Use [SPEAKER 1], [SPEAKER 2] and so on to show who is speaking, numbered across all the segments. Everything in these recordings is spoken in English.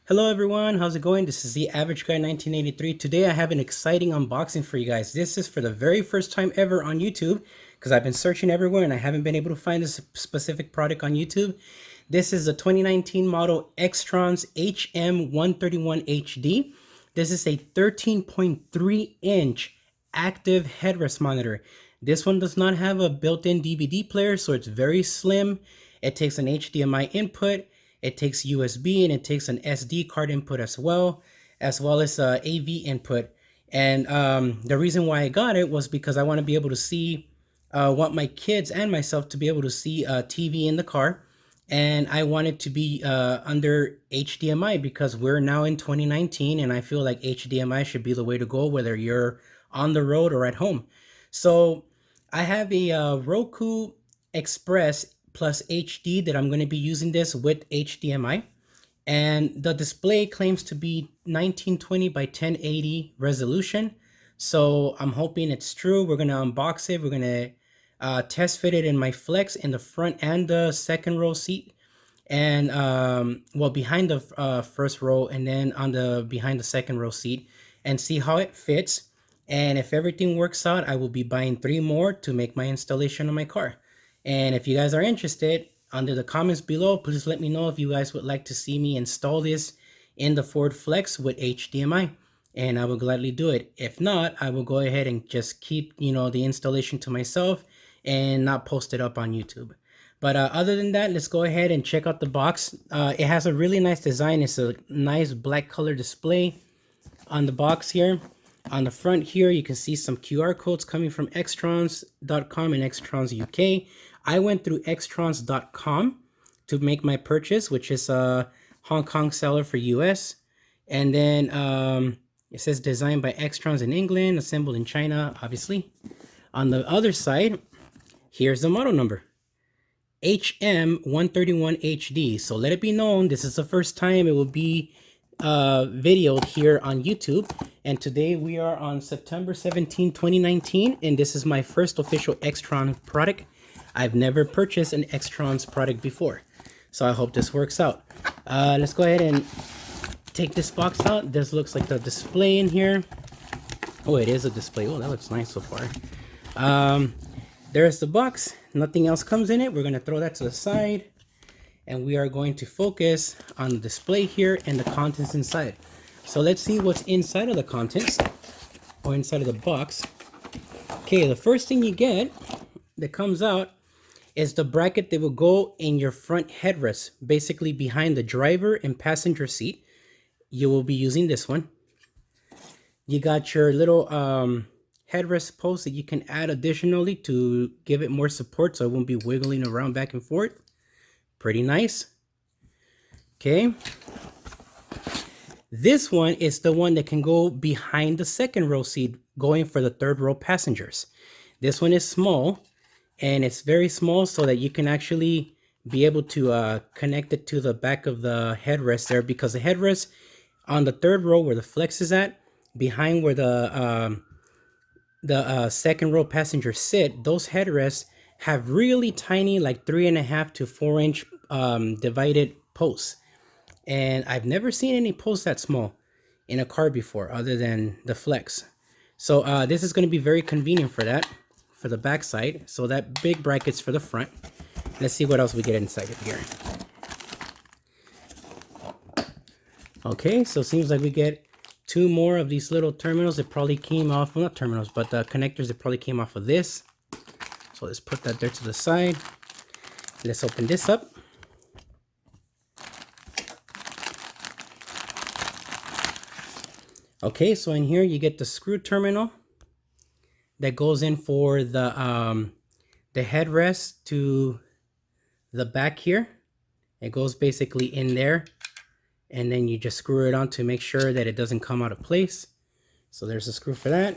[SPEAKER 1] Hello everyone, how's it going? This is the Average Guy 1983. Today I have an exciting unboxing for you guys. This is for the very first time ever on YouTube because I've been searching everywhere and I haven't been able to find this specific product on YouTube. This is a 2019 model Xtrons Hm131Hd. This is a 13.3 inch active headrest monitor. This one does not have a built-in DVD player, so it's very slim. It takes an HDMI input. It takes USB and it takes an SD card input as well as AV input. And the reason why I got it was because I want to be able to see, want my kids and myself to be able to see TV in the car. And I want it to be under HDMI because we're now in 2019 and I feel like HDMI should be the way to go whether you're on the road or at home. So I have a Roku Express plus HD that I'm going to be using this with HDMI, and the display claims to be 1920 by 1080 resolution, so I'm hoping it's true. We're going to unbox it. We're going to test fit it in my Flex in the front and the second row seat, and well, behind the first row and then on the behind the second row seat, and see how it fits. And if everything works out, I will be buying 3 more to make my installation on my car. And if you guys are interested, under the comments below, please let me know if you guys would like to see me install this in the Ford Flex with HDMI, and I will gladly do it. If not, I will go ahead and just keep, the installation to myself and not post it up on YouTube. But other than that, let's go ahead and check out the box. It has a really nice design. It's a nice black color display on the box here. On the front here, you can see some QR codes coming from Xtrons.com and Xtrons UK. I went through Xtrons.com to make my purchase, which is a Hong Kong seller for US. And then it says designed by Xtrons in England, assembled in China, obviously. On the other side, here's the model number. Hm131Hd. So let it be known, this is the first time it will be videoed here on YouTube. And today we are on September 17, 2019, and this is my first official Xtron product. I've never purchased an Xtrons product before, so I hope this works out. Let's go ahead and take this box out. This looks like the display in here. Oh, it is a display. Oh, that looks nice so far. There's the box. Nothing else comes in it. We're going to throw that to the side, and we are going to focus on the display here and the contents inside. So let's see what's inside of the contents, or inside of the box. Okay, the first thing you get that comes out is the bracket that will go in your front headrest, basically behind the driver and passenger seat. You will be using this one. You got your little headrest post that you can add additionally to give it more support so it won't be wiggling around back and forth. Pretty nice. Okay. This one is the one that can go behind the second row seat, going for the third row passengers. This one is small, and it's very small so that you can actually be able to connect it to the back of the headrest there, because the headrest on the third row where the Flex is at, behind where the second row passengers sit, those headrests have really tiny, like 3.5 to 4 inch divided posts. And I've never seen any posts that small in a car before other than the Flex. So this is going to be very convenient for that, for the back side. So that big bracket's for the front. Let's see what else we get inside of here. Okay, so it seems like we get 2 more of these little terminals that probably came off, well, not terminals, but connectors that probably came off of this. So let's put that there to the side. Let's open this up. Okay, so in here you get the screw terminal that goes in for the headrest to the back here. It goes basically in there, and then you just screw it on to make sure that it doesn't come out of place. So there's a screw for that.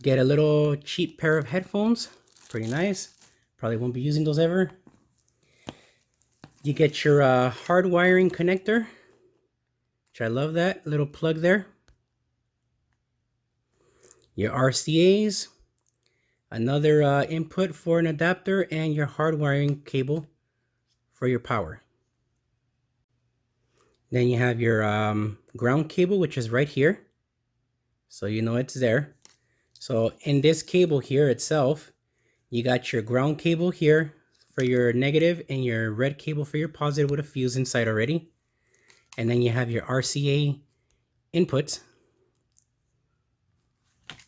[SPEAKER 1] Get a little cheap pair of headphones. Pretty nice. Probably won't be using those ever. You get your hard wiring connector, which I love that little plug there. Your RCAs, another input for an adapter, and your hard wiring cable for your power. Then you have your ground cable, which is right here. So you know it's there. So in this cable here itself, you got your ground cable here for your negative and your red cable for your positive with a fuse inside already. And then you have your RCA inputs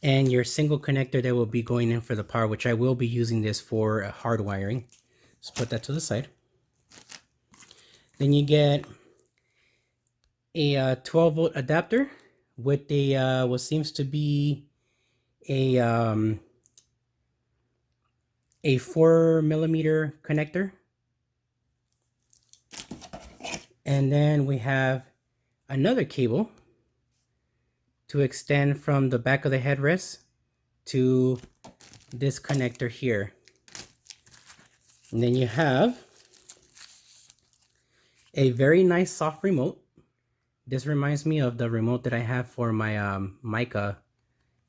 [SPEAKER 1] and your single connector that will be going in for the power, which I will be using this for hard wiring. Let's put that to the side. Then you get a 12-volt adapter with a what seems to be a 4mm connector. And then we have another cable to extend from the back of the headrest to this connector here. And then you have a very nice soft remote. This reminds me of the remote that I have for my Mica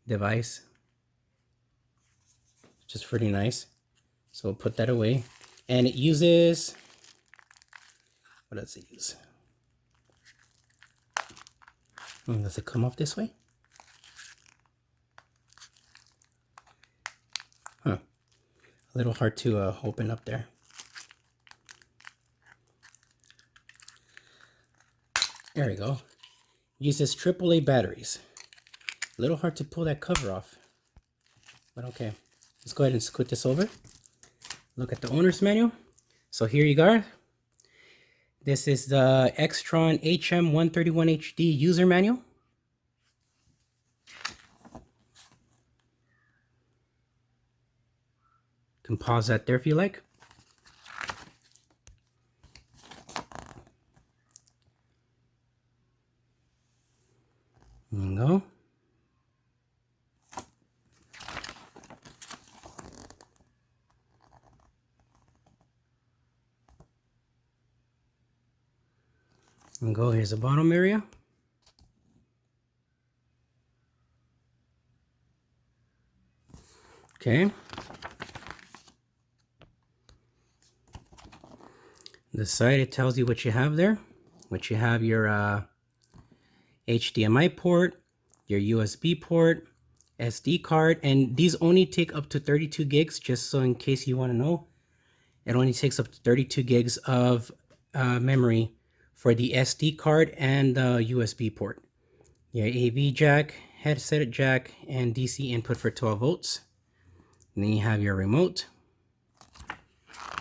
[SPEAKER 1] device, which is pretty nice. So we'll put that away. And it uses, what does it use? Does it come off this way? Huh. A little hard to open up there. There we go. Uses AAA batteries. A little hard to pull that cover off. But okay. Let's go ahead and scoot this over. Look at the owner's manual. So here you go. This is the Xtrons Hm131Hd user manual. You can pause that there if you like. There you go. And go, here's the bottom area. Okay. The side, it tells you what you have there. What you have, your HDMI port, your USB port, SD card, and these only take up to 32 gigs, just so in case you want to know. It only takes up to 32 gigs of memory for the SD card and the USB port. Your AV jack, headset jack, and DC input for 12 volts. And then you have your remote.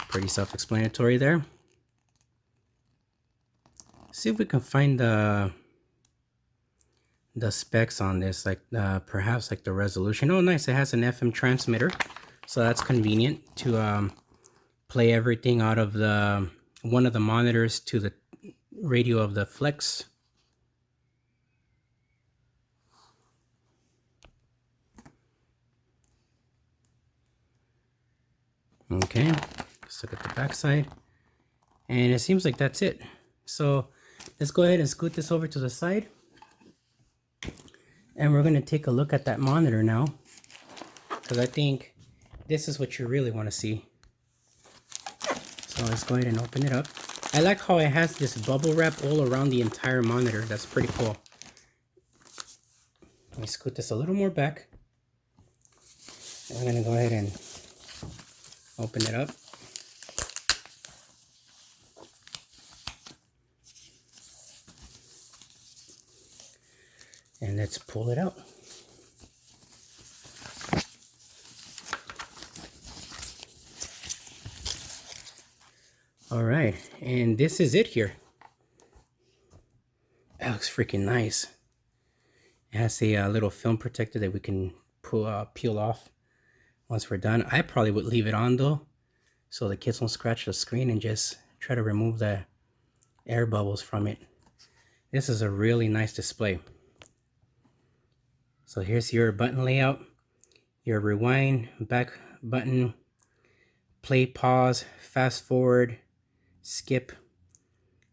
[SPEAKER 1] Pretty self-explanatory there. See if we can find the specs on this, like perhaps like the resolution. Oh, nice! It has an FM transmitter, so that's convenient to play everything out of the one of the monitors to the radio of the Flex. Okay, let's look at the back side, and it seems like that's it. So let's go ahead and scoot this over to the side, and we're going to take a look at that monitor now, because I think this is what you really want to see. So let's go ahead and open it up. I like how it has this bubble wrap all around the entire monitor. That's pretty cool. Let me scoot this a little more back. I'm going to go ahead and open it up. And let's pull it out. All right, and this is it here. That looks freaking nice. It has a little film protector that we can peel off once we're done. I probably would leave it on though, so the kids won't scratch the screen, and just try to remove the air bubbles from it. This is a really nice display. So here's your button layout, your rewind, back button, play, pause, fast forward, skip,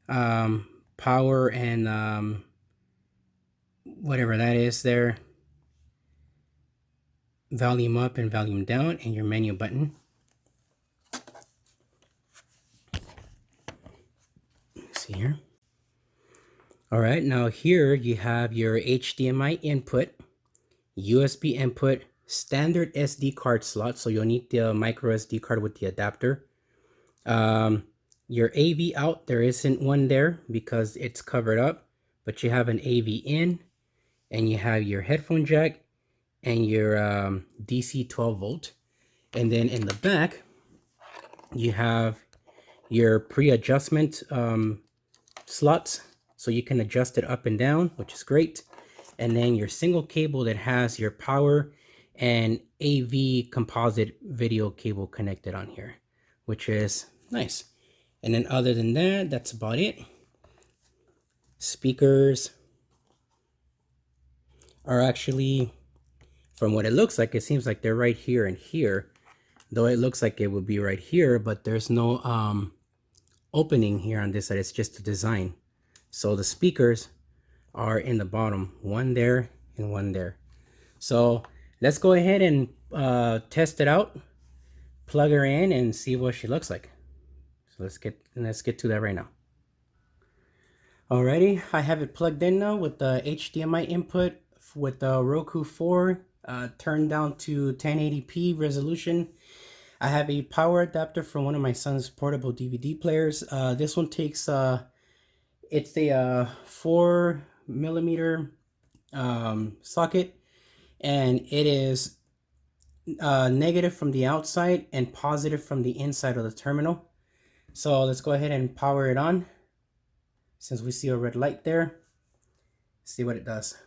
[SPEAKER 1] power, and whatever that is there, volume up and volume down, and your menu button. Let's see here. All right, now here you have your HDMI input, USB input, standard SD card slot, so you'll need the micro SD card with the adapter. Your AV out, there isn't one there because it's covered up, but you have an AV in, and you have your headphone jack and your DC 12 volt. And then in the back, you have your pre-adjustment slots, so you can adjust it up and down, which is great. And then your single cable that has your power and AV composite video cable connected on here, which is nice. And then other than that, that's about it. Speakers are actually, from what it looks like, it seems like they're right here and here, though it looks like it would be right here, but there's no opening here on this side. It's just a design. So the speakers are in the bottom, one there and one there. So let's go ahead and test it out, plug her in, and see what she looks like. So let's get to that right now. Alrighty, I have it plugged in now with the HDMI input with the Roku 4 turned down to 1080p resolution. I have a power adapter from one of my son's portable DVD players. This one takes it's a 4mm socket, and it is negative from the outside and positive from the inside of the terminal. So let's go ahead and power it on. Since we see a red light there, see what it does.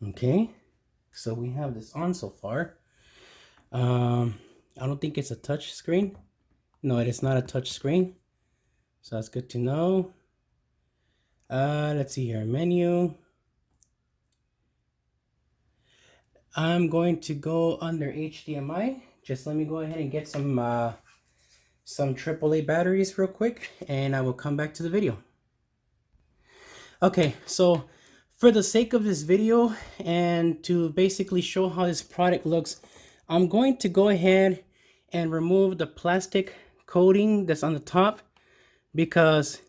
[SPEAKER 1] Okay, so we have this on so far. I don't think it's a touch screen. No, it is not a touch screen. So that's good to know. Let's see here, menu. I'm going to go under HDMI. Just let me go ahead and get some AAA batteries real quick, and I will come back to the video. Okay, so for the sake of this video and to basically show how this product looks, I'm going to go ahead and remove the plastic coating that's on the top, because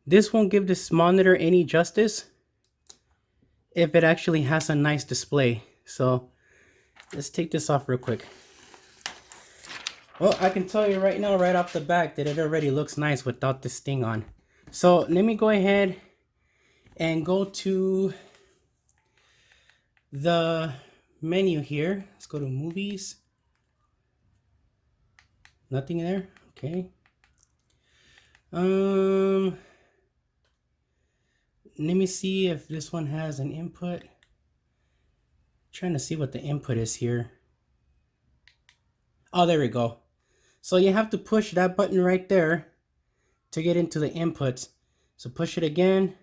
[SPEAKER 1] this won't give this monitor any justice if it actually has a nice display. So let's take this off real quick. Well, I can tell you right now, right off the back, that it already looks nice without this thing on. So let me go ahead and go to the menu here. Let's go to movies. Nothing there. Okay. Let me see if this one has an input. Trying to see what the input is here. Oh, there we go. So you have to push that button right there to get into the inputs. So push it again,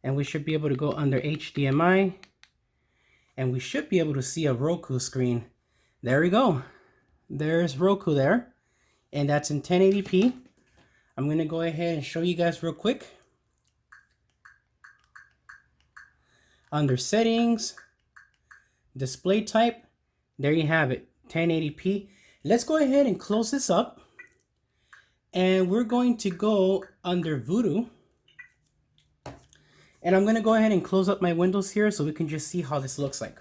[SPEAKER 1] and we should be able to go under HDMI, and we should be able to see a Roku screen. There we go. There's Roku there, and that's in 1080p. I'm going to go ahead and show you guys real quick. Under settings, display type, there you have it, 1080p. Let's go ahead and close this up, and we're going to go under Voodoo, and I'm going to go ahead and close up my windows here so we can just see how this looks like.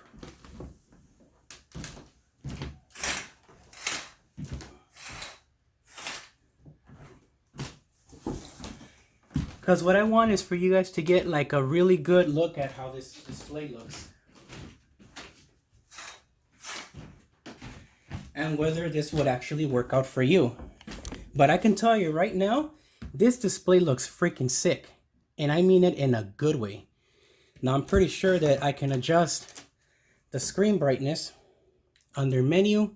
[SPEAKER 1] Because what I want is for you guys to get like a really good look at how this display looks, and whether this would actually work out for you. But I can tell you right now, this display looks freaking sick, and I mean it in a good way. Now I'm pretty sure that I can adjust the screen brightness under menu,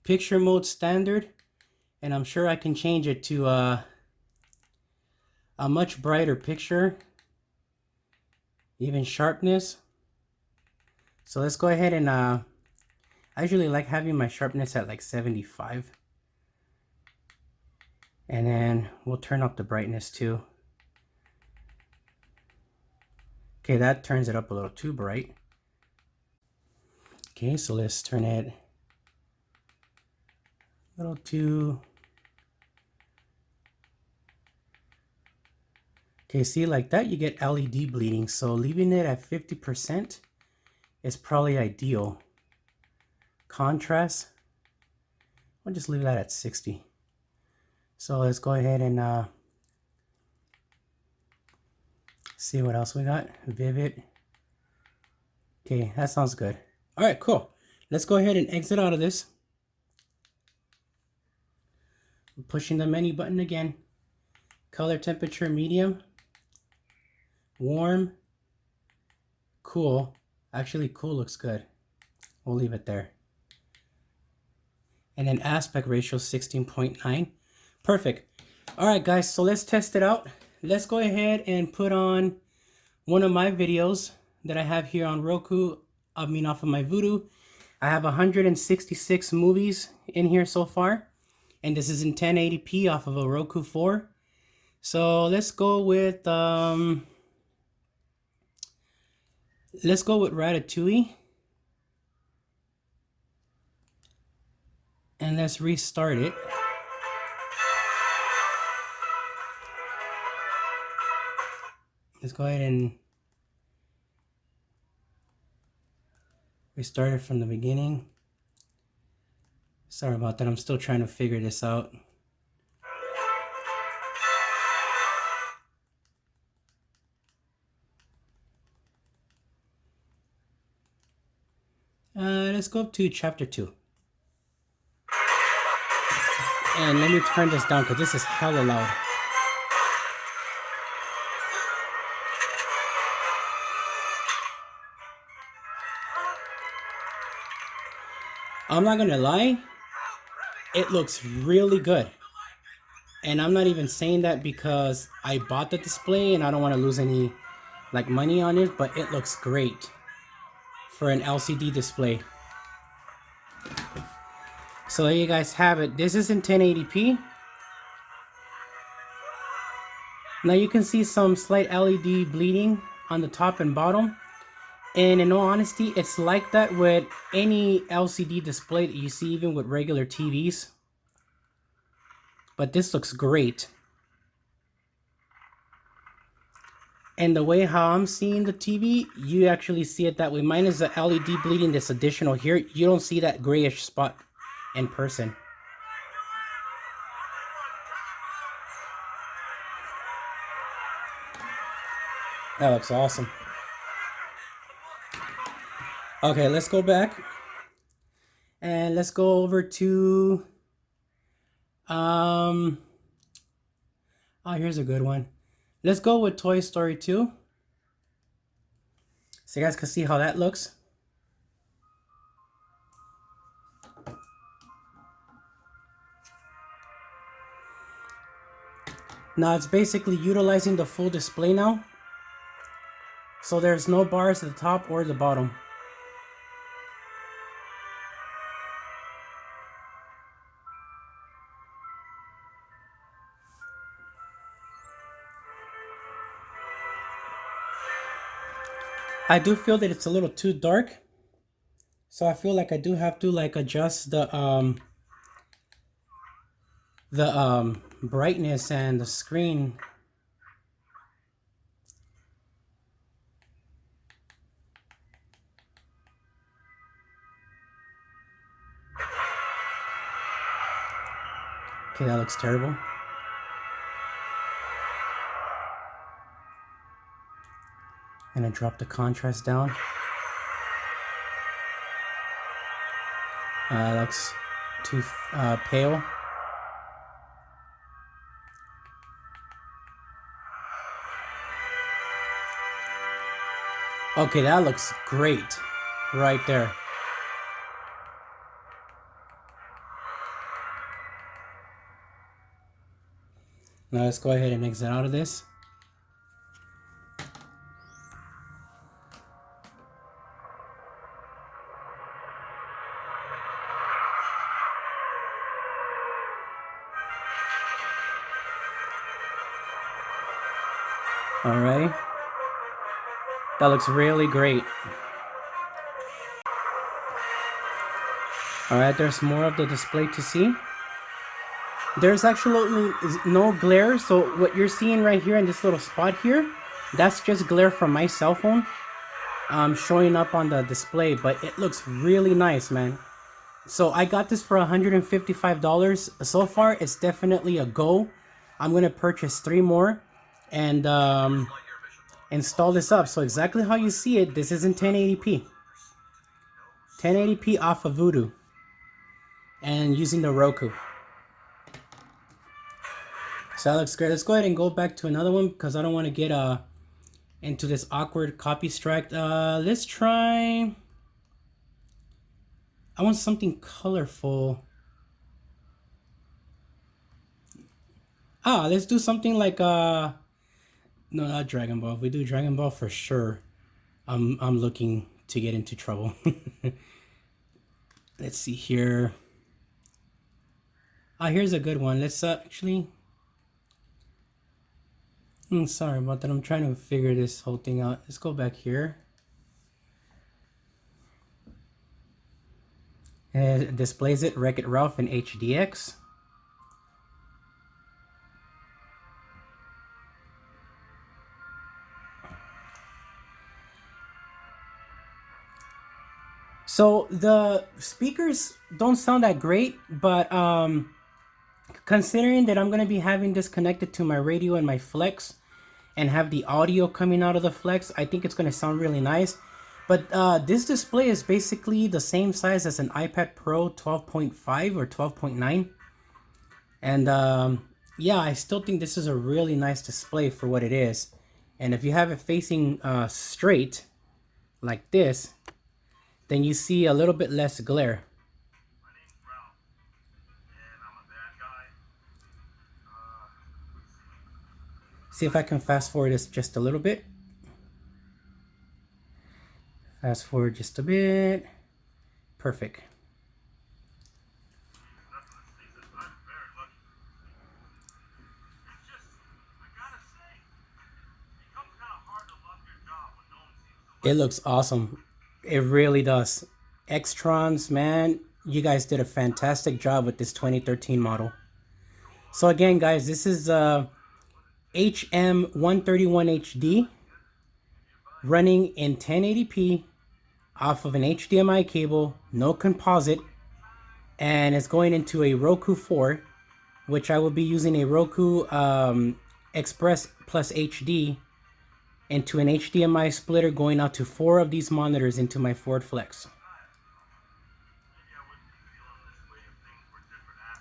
[SPEAKER 1] picture mode standard, and I'm sure I can change it to a much brighter picture, even sharpness. So let's go ahead and I usually like having my sharpness at like 75, and then we'll turn up the brightness too. Okay, that turns it up a little too bright. Okay, so let's turn it a little too... Okay, see, like that you get LED bleeding, so leaving it at 50% is probably ideal. Contrast, we'll just leave that at 60. So let's go ahead and see what else we got. Vivid. Okay, that sounds good. All right, cool. Let's go ahead and exit out of this. I'm pushing the menu button again. Color temperature medium. Warm. Cool. Actually, cool looks good. We'll leave it there. And then aspect ratio 16.9. Perfect. All right, guys, so let's test it out. Let's go ahead and put on one of my videos that I have here on Roku. I mean, off of my Vudu. I have 166 movies in here so far. And this is in 1080p off of a Roku 4. So let's go with Ratatouille. And let's restart it. Let's go ahead and restart it from the beginning. Sorry about that, I'm still trying to figure this out. Let's go up to chapter 2. And let me turn this down because this is hella loud. I'm not gonna lie, it looks really good. And I'm not even saying that because I bought the display and I don't want to lose any like money on it, but it looks great for an LCD display. So there you guys have it. This is in 1080p. Now you can see some slight LED bleeding on the top and bottom. And in all honesty, it's like that with any LCD display that you see, even with regular TVs. But this looks great. And the way how I'm seeing the TV, you actually see it that way. Mine is the LED bleeding that's additional here. You don't see that grayish spot in person. That looks awesome. Okay, let's go back. And let's go over to... oh, here's a good one. Let's go with Toy Story 2. So you guys can see how that looks. Now it's basically utilizing the full display now. So there's no bars at the top or the bottom. I do feel that it's a little too dark. So I feel like I do have to like adjust the brightness and the screen. Okay, that looks terrible. And I drop the contrast down. Looks too pale. Okay, that looks great right there. Now let's go ahead and exit out of this. All right. That looks really great. Alright, there's more of the display to see. There's actually no glare, so what you're seeing right here in this little spot here, that's just glare from my cell phone showing up on the display, but it looks really nice, man. So I got this for $155. So far, it's definitely a go. I'm going to purchase 3 more and install this up. So exactly how you see it, this is in 1080p. 1080p off of Voodoo and using the Roku. So that looks great. Let's go ahead and go back to another one because I don't want to get into this awkward copy strike. Let's try... I want something colorful. Let's do something like no, not Dragon Ball. If we do Dragon Ball, for sure I'm looking to get into trouble. Let's see here. Here's a good one. Let's actually... sorry about that. I'm trying to figure this whole thing out. Let's go back here. And it displays it, Wreck-It Ralph in HDX. So the speakers don't sound that great, but considering that I'm going to be having this connected to my radio and my Flex and have the audio coming out of the Flex, I think it's going to sound really nice. But this display is basically the same size as an iPad Pro 12.5 or 12.9. And yeah, I still think this is a really nice display for what it is. And if you have it facing straight like this, then you see a little bit less glare. See if I can fast forward this just a little bit. Fast forward just a bit. Perfect. It looks awesome. It really does. Xtrons, man, you guys did a fantastic job with this 2013 model. So again, guys, this is Hm131Hd running in 1080p off of an HDMI cable, no composite, and it's going into a Roku 4, which I will be using a Roku Express+HD into an HDMI splitter going out to 4 of these monitors into my Ford Flex.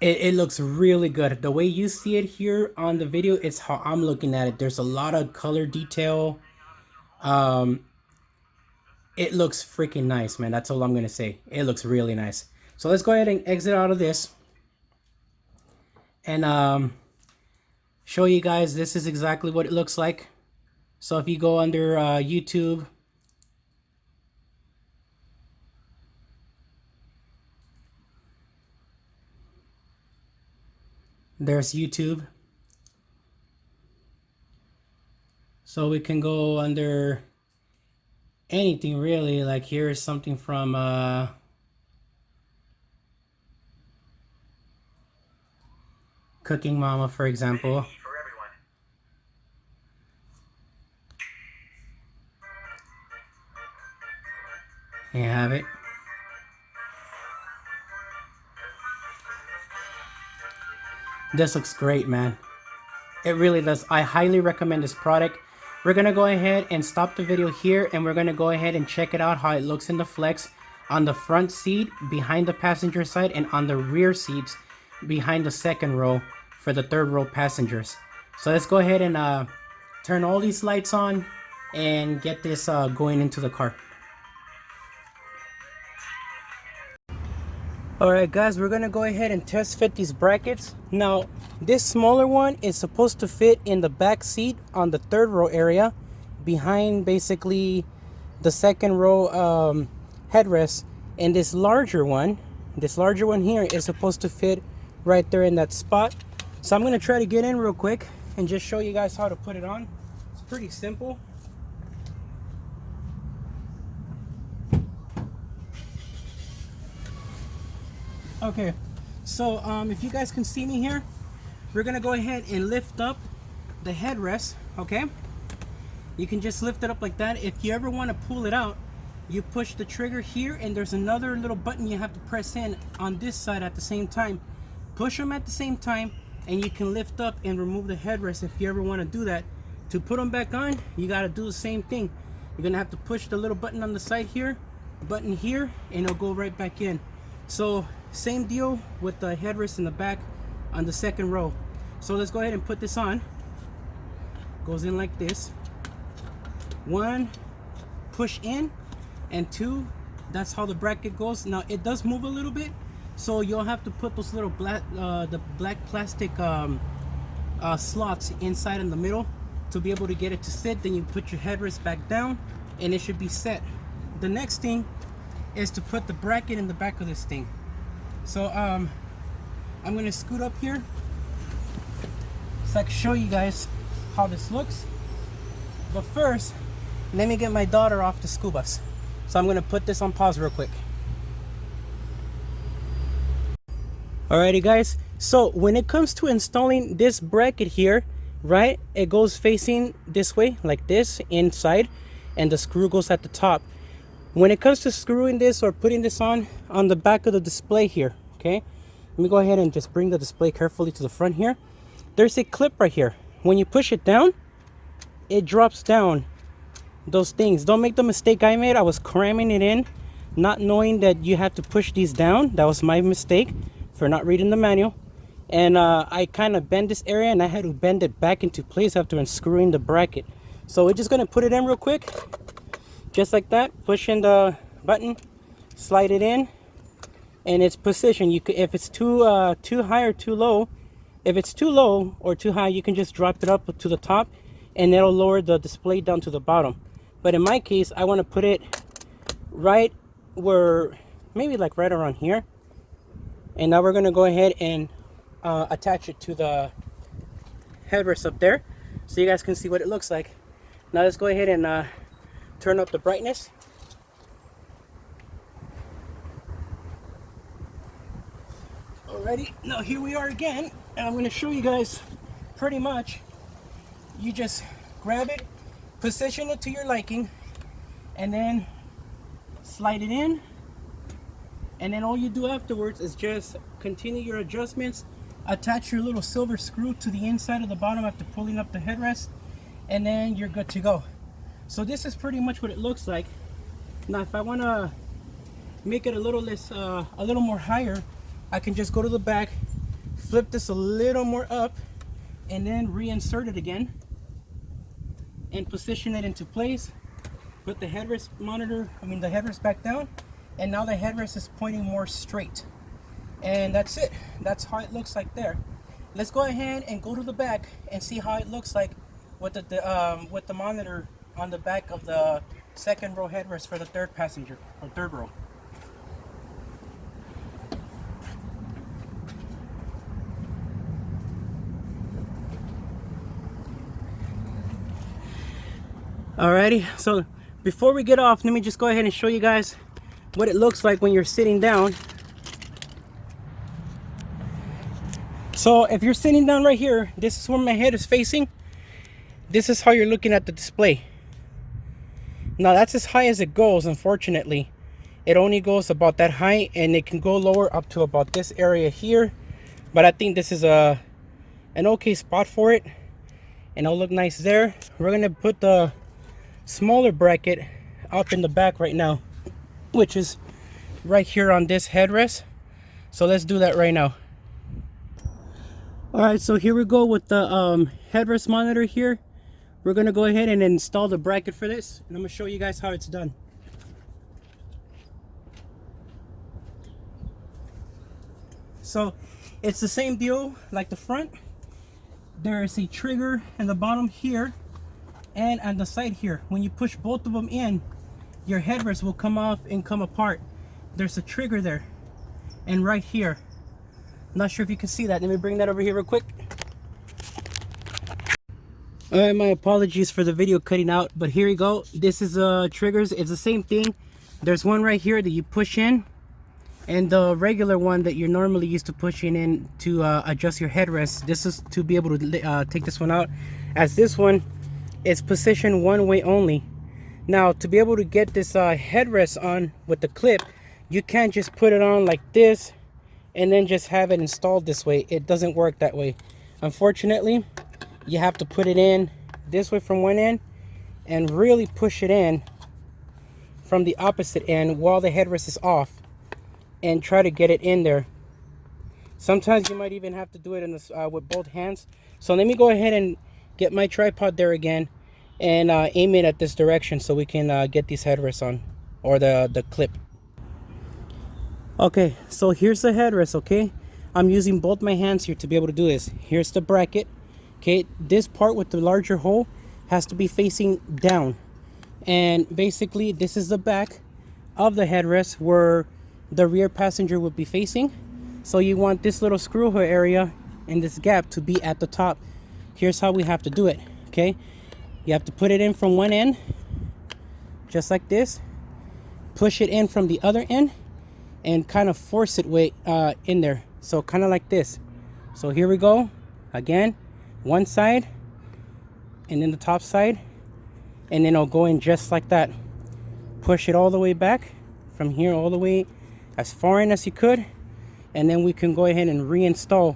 [SPEAKER 1] It looks really good. The way you see it here on the video, it's how I'm looking at it. There's a lot of color detail. It looks freaking nice, man. That's all I'm gonna say. It looks really nice. So let's go ahead and exit out of this and show you guys this is exactly what it looks like. So if you go under YouTube, there's YouTube. So we can go under anything really, like here's something from Cooking Mama, for example. You have it. This looks great, man. It really does. I highly recommend this product. We're gonna go ahead and stop the video here, and we're gonna go ahead and check it out how it looks in the Flex on the front seat behind the passenger side and on the rear seats behind the second row for the third row passengers. So let's go ahead and turn all these lights on and get this going into the car. Alright guys, we're gonna go ahead and test fit these brackets. Now this smaller one is supposed to fit in the back seat on the third row area behind basically the second row headrest, and this larger one here is supposed to fit right there in that spot. So I'm gonna try to get in real quick and just show you guys how to put it on. It's pretty simple. Okay, so if you guys can see me here, we're gonna go ahead and lift up the headrest. Okay, you can just lift it up like that. If you ever want to pull it out, you push the trigger here, and there's another little button you have to press in on this side at the same time. Push them at the same time, and you can lift up and remove the headrest if you ever want to do that. To put them back on, you got to do the same thing. You're gonna have to push the little button on the side here, button here, and it'll go right back in. So same deal with the headrest in the back on the second row. So let's go ahead and put this on. Goes in like this. 1, push in, and 2, that's how the bracket goes. Now it does move a little bit, so you'll have to put those little black the black plastic slots inside in the middle to be able to get it to sit. Then you put your headrest back down and it should be set. The next thing is to put the bracket in the back of this thing. So I'm gonna scoot up here so I can show you guys how this looks. But first, let me get my daughter off the school bus. So I'm gonna put this on pause real quick. Alrighty guys, so when it comes to installing this bracket here, right, it goes facing this way like this inside, and the screw goes at the top. When it comes to screwing this or putting this on the back of the display here, okay, let me go ahead and just bring the display carefully to the front here. There's a clip right here. When you push it down, it drops down those things. Don't make the mistake I made. I was cramming it in, not knowing that you have to push these down. That was my mistake for not reading the manual. And I kind of bent this area, and I had to bend it back into place after unscrewing the bracket. So we're just gonna put it in real quick, just like that. Push in the button, slide it in, and it's positioned. You could, if it's too high or too low, if it's too low or too high, you can just drop it up to the top, and it'll lower the display down to the bottom. But in my case, I want to put it right where, maybe like right around here. And now we're gonna go ahead and attach it to the headrest up there, so you guys can see what it looks like. Now let's go ahead and turn up the brightness. Alrighty, now here we are again, and I'm going to show you guys pretty much. You just grab it, position it to your liking, and then slide it in, and then all you do afterwards is just continue your adjustments. Attach your little silver screw to the inside of the bottom after pulling up the headrest, and then you're good to go. So this is pretty much what it looks like. Now if I want to make it a little less, a little more higher, I can just go to the back, flip this a little more up, and then reinsert it again and position it into place. Put the headrest the headrest back down, and now the headrest is pointing more straight. And that's it. That's how it looks like there. Let's go ahead and go to the back and see how it looks like with the monitor on the back of the second row headrest for the third passenger, or third row. Alrighty, so before we get off, let me just go ahead and show you guys what it looks like when you're sitting down. So if you're sitting down right here, this is where my head is facing. This is how you're looking at the display. Now that's as high as it goes. Unfortunately, it only goes about that high, and it can go lower up to about this area here. But I think this is an okay spot for it, and it'll look nice there. We're gonna put the smaller bracket up in the back right now, which is right here on this headrest. So let's do that right now. Alright, so here we go with the headrest monitor here. We're gonna go ahead and install the bracket for this, and I'm gonna show you guys how it's done. So it's the same deal like the front. There is a trigger in the bottom here and on the side here. When you push both of them in, your headrest will come off and come apart. There's a trigger there and right here. Not sure if you can see that. Let me bring that over here real quick. Alright, my apologies for the video cutting out, but here we go. This is triggers. It's the same thing. There's one right here that you push in, And the regular one that you're normally used to pushing in to adjust your headrest, this is to be able to take this one out, as this one is positioned one way only. Now to be able to get this headrest on with the clip, you can't just put it on like this and then just have it installed this way. It doesn't work that way. Unfortunately, you have to put it in this way from one end and really push it in from the opposite end while the headrest is off, and try to get it in there. Sometimes you might even have to do it in this with both hands. So let me go ahead and get my tripod there again and aim it at this direction so we can get these headrests on, or the clip. Okay, so here's the headrest. Okay, I'm using both my hands here to be able to do this. Here's the bracket. Okay, this part with the larger hole has to be facing down, and basically this is the back of the headrest where the rear passenger would be facing. So you want this little screw hole area and this gap to be at the top. Here's how we have to do it. Okay, you have to put it in from one end just like this, push it in from the other end, and kind of force it way in there. So kind of like this. So here we go again, one side and then the top side, and then I'll go in just like that. Push it all the way back from here all the way as far in as you could, and then we can go ahead and reinstall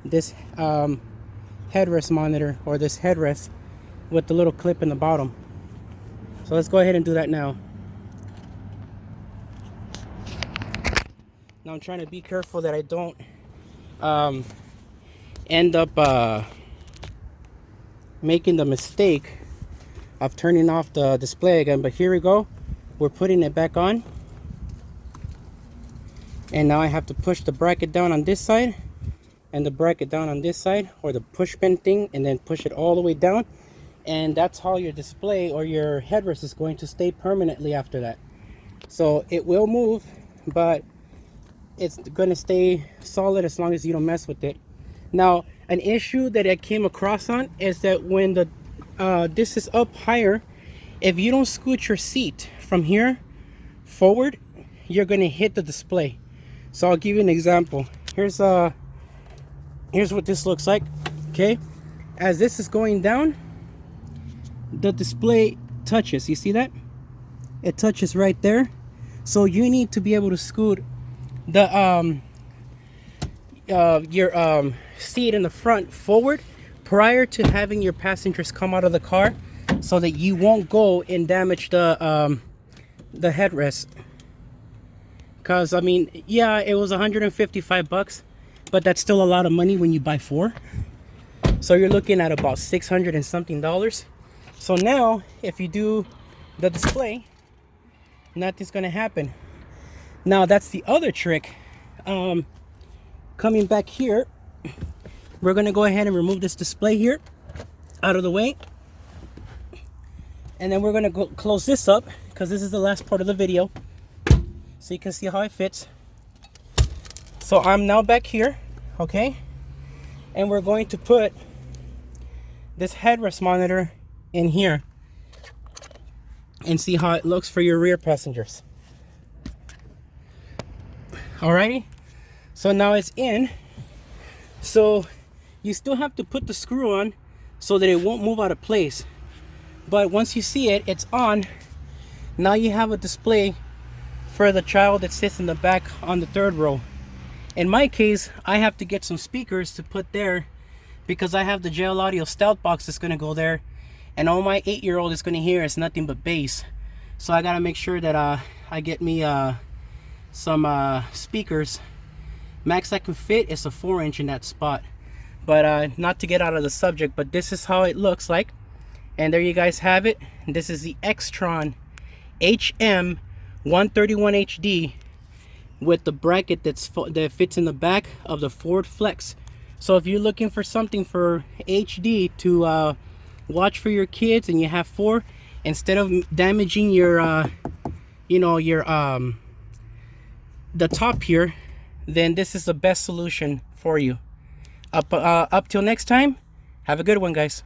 [SPEAKER 1] this headrest monitor, or this headrest with the little clip in the bottom. So let's go ahead and do that now. Now I'm trying to be careful that I don't end up making the mistake of turning off the display again. But here we go, we're putting it back on. And now I have to push the bracket down on this side and the bracket down on this side, or the push pin thing, and then push it all the way down. And that's how your display or your headrest is going to stay permanently after that. So it will move, but it's going to stay solid as long as you don't mess with it. Now, an issue that I came across on is that when the this is up higher, if you don't scoot your seat from here forward, you're going to hit the display. So I'll give you an example. Here's what this looks like. Okay, as this is going down, the display touches. You see that? It touches right there. So you need to be able to scoot the your seat in the front forward prior to having your passengers come out of the car, so that you won't go and damage the headrest. Because I mean, yeah, it was 155 bucks, but that's still a lot of money when you buy 4. So you're looking at about 600 and something dollars. So now if you do the display, nothing's gonna happen. Now that's the other trick. Coming back here, we're gonna go ahead and remove this display here out of the way, and then we're gonna go close this up, because this is the last part of the video, so you can see how it fits. So I'm now back here, okay, and we're going to put this headrest monitor in here and see how it looks for your rear passengers. Alrighty, so now it's in. So you still have to put the screw on so that it won't move out of place, but once you see it, it's on. Now you have a display for the child that sits in the back on the 3rd row. In my case, I have to get some speakers to put there, because I have the JL Audio Stealth box that's going to go there, and all my 8-year-old is going to hear is nothing but bass. So I got to make sure that I get me some speakers. Max I can fit is a 4-inch in that spot. But not to get out of the subject, but this is how it looks and there you guys have it. This is the Xtrons Hm131Hd with the bracket that fits in the back of the Ford Flex. So if you're looking for something for HD to watch for your kids, and you have 4, instead of damaging your the top here, then this is the best solution for you. Up till next time, have a good one, guys.